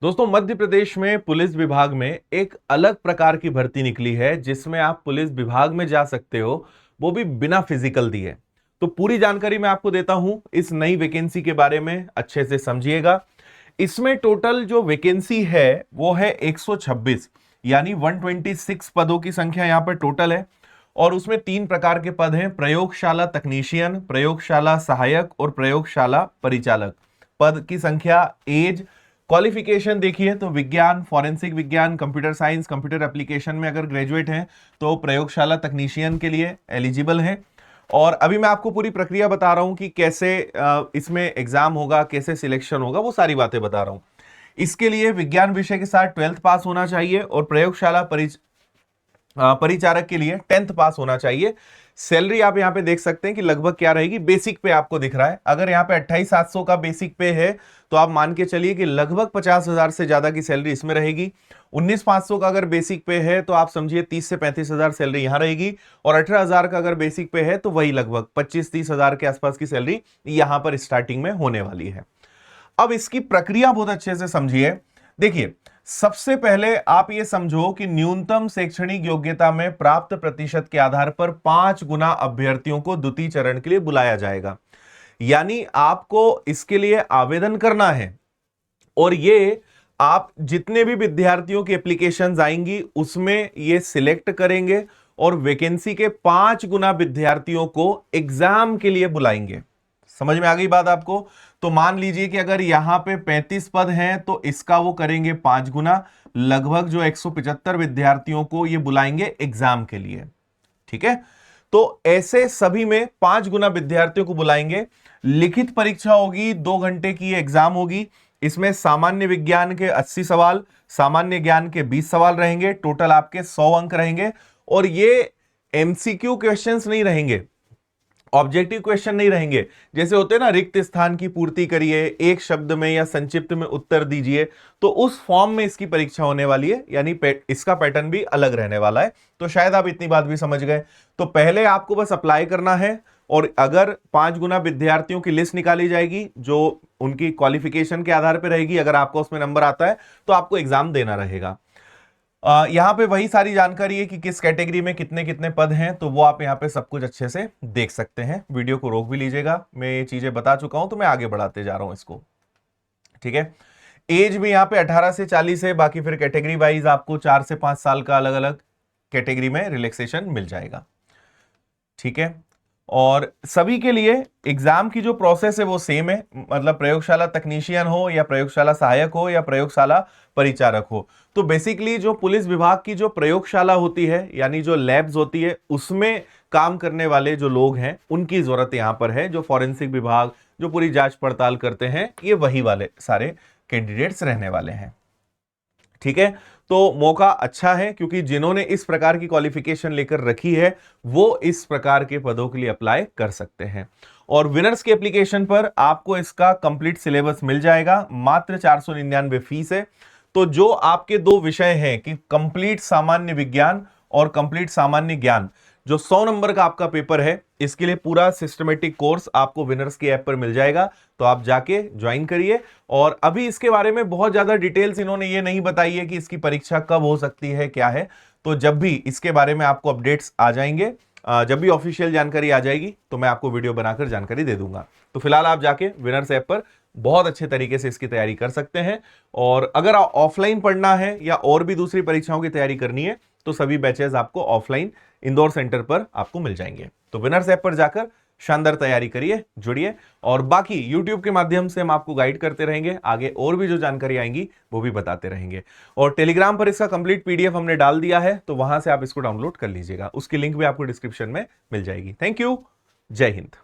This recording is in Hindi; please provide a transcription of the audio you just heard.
दोस्तों, मध्य प्रदेश में पुलिस विभाग में एक अलग प्रकार की भर्ती निकली है जिसमें आप पुलिस विभाग में जा सकते हो, वो भी बिना फिजिकल दिए। तो पूरी जानकारी मैं आपको देता हूं इस नई वैकेंसी के बारे में, अच्छे से समझिएगा। इसमें टोटल जो वैकेंसी है वो है 126, यानी 126 पदों की संख्या यहां पर टोटल है। और उसमें 3 प्रकार के पद हैं: प्रयोगशाला तकनीशियन, प्रयोगशाला सहायक और प्रयोगशाला परिचालक। पद की संख्या, एज, क्वालिफिकेशन देखिए तो विज्ञान, फॉरेंसिक विज्ञान, कंप्यूटर साइंस, कंप्यूटर एप्लीकेशन में अगर ग्रेजुएट हैं तो प्रयोगशाला तकनीशियन के लिए एलिजिबल हैं। और अभी मैं आपको पूरी प्रक्रिया बता रहा हूं कि कैसे इसमें एग्जाम होगा, कैसे सिलेक्शन होगा, वो सारी बातें बता रहा हूं। इसके लिए विज्ञान विषय के साथ 12th पास होना चाहिए और प्रयोगशाला परिचारक के लिए 10th पास होना चाहिए। सैलरी आप यहां पे देख सकते हैं कि लगभग क्या रहेगी, बेसिक पे आपको दिख रहा है। अगर यहां पे 28,700 का बेसिक पे है तो आप मान के चलिए कि लगभग 50,000 से ज्यादा की सैलरी इसमें रहेगी। 19,500 का अगर बेसिक पे है तो आप समझिए 30 से 35,000 सैलरी यहां रहेगी। और 18,000 का अगर बेसिक पे है तो वही लगभग 25-30,000 के आसपास की सैलरी यहां पर स्टार्टिंग में होने वाली है। अब इसकी प्रक्रिया बहुत अच्छे से समझिए। देखिए, सबसे पहले आप यह समझो कि न्यूनतम शैक्षणिक योग्यता में प्राप्त प्रतिशत के आधार पर 5 गुना अभ्यर्थियों को द्वितीय चरण के लिए बुलाया जाएगा। यानी आपको इसके लिए आवेदन करना है और ये आप जितने भी विद्यार्थियों की एप्लीकेशंस आएंगी उसमें ये सिलेक्ट करेंगे और वैकेंसी के 5 गुना विद्यार्थियों को एग्जाम के लिए बुलाएंगे। समझ में आ गई बात आपको? तो मान लीजिए कि अगर यहां पे 35 पद हैं तो इसका वो करेंगे 5 गुना, लगभग जो 175 विद्यार्थियों को ये बुलाएंगे एग्जाम के लिए। ठीक है, तो ऐसे सभी में 5 गुना विद्यार्थियों को बुलाएंगे। लिखित परीक्षा होगी, 2 घंटे की एग्जाम होगी। इसमें सामान्य विज्ञान के 80 सवाल, सामान्य ज्ञान के 20 सवाल रहेंगे। टोटल आपके 100 अंक रहेंगे। और ये एमसीक्यू क्वेश्चंस नहीं रहेंगे, ऑब्जेक्टिव क्वेश्चन नहीं रहेंगे। जैसे होते हैं ना, रिक्त स्थान की पूर्ति करिए, एक शब्द में या संक्षिप्त में उत्तर दीजिए, तो उस फॉर्म में इसकी परीक्षा होने वाली है। यानी इसका पैटर्न भी अलग रहने वाला है। तो शायद आप इतनी बात भी समझ गए। तो पहले आपको बस अप्लाई करना है और अगर 5 गुना विद्यार्थियों की लिस्ट निकाली जाएगी जो उनकी क्वालिफिकेशन के आधार पर रहेगी, अगर आपका उसमें नंबर आता है तो आपको एग्जाम देना रहेगा। यहां पे वही सारी जानकारी है कि किस कैटेगरी में कितने कितने पद हैं, तो वो आप यहां पे सब कुछ अच्छे से देख सकते हैं। वीडियो को रोक भी लीजिएगा, मैं ये चीजें बता चुका हूं तो मैं आगे बढ़ाते जा रहा हूं इसको। ठीक है, एज भी यहां पे 18 से 40 है। बाकी फिर कैटेगरी वाइज आपको 4 से 5 साल का अलग अलग कैटेगरी में रिलैक्सेशन मिल जाएगा। ठीक है, और सभी के लिए एग्जाम की जो प्रोसेस है वो सेम है। मतलब प्रयोगशाला तकनीशियन हो या प्रयोगशाला सहायक हो या प्रयोगशाला परिचारक हो, तो बेसिकली जो पुलिस विभाग की जो प्रयोगशाला होती है, यानी जो लैब्स होती है, उसमें काम करने वाले जो लोग हैं उनकी जरूरत यहां पर है। जो फॉरेंसिक विभाग जो पूरी जांच पड़ताल करते हैं, ये वही वाले सारे कैंडिडेट्स रहने वाले हैं। ठीक है, तो मौका अच्छा है क्योंकि जिन्होंने इस प्रकार की क्वालिफिकेशन लेकर रखी है वो इस प्रकार के पदों के लिए अप्लाई कर सकते हैं। और विनर्स की एप्लीकेशन पर आपको इसका कंप्लीट सिलेबस मिल जाएगा। मात्र 499 फीस है। तो जो आपके 2 विषय हैं कि कंप्लीट सामान्य विज्ञान और कंप्लीट सामान्य ज्ञान, जो 100 नंबर का आपका पेपर है, इसके लिए पूरा सिस्टमेटिक कोर्स आपको विनर्स की ऐप पर मिल जाएगा। तो आप जाके ज्वाइन करिए। और अभी इसके बारे में बहुत ज्यादा डिटेल्स इन्होंने ये नहीं बताई है कि इसकी परीक्षा कब हो सकती है, क्या है। तो जब भी इसके बारे में आपको अपडेट्स आ जाएंगे, जब भी ऑफिशियल जानकारी आ जाएगी तो मैं आपको वीडियो बनाकर जानकारी दे दूंगा। तो फिलहाल आप जाके विनर्स ऐप पर बहुत अच्छे तरीके से इसकी तैयारी कर सकते हैं। और अगर ऑफलाइन पढ़ना है या और भी दूसरी परीक्षाओं की तैयारी करनी है तो सभी बैचेस आपको ऑफलाइन इंदौर सेंटर पर आपको मिल जाएंगे। तो विनर्स ऐप पर जाकर शानदार तैयारी करिए, जुड़िए। और बाकी YouTube के माध्यम से हम आपको गाइड करते रहेंगे। आगे और भी जो जानकारी आएंगी वो भी बताते रहेंगे। और टेलीग्राम पर इसका कंप्लीट PDF हमने डाल दिया है, तो वहां से आप इसको डाउनलोड कर लीजिएगा। उसकी लिंक भी आपको डिस्क्रिप्शन में मिल जाएगी। थैंक यू, जय हिंद।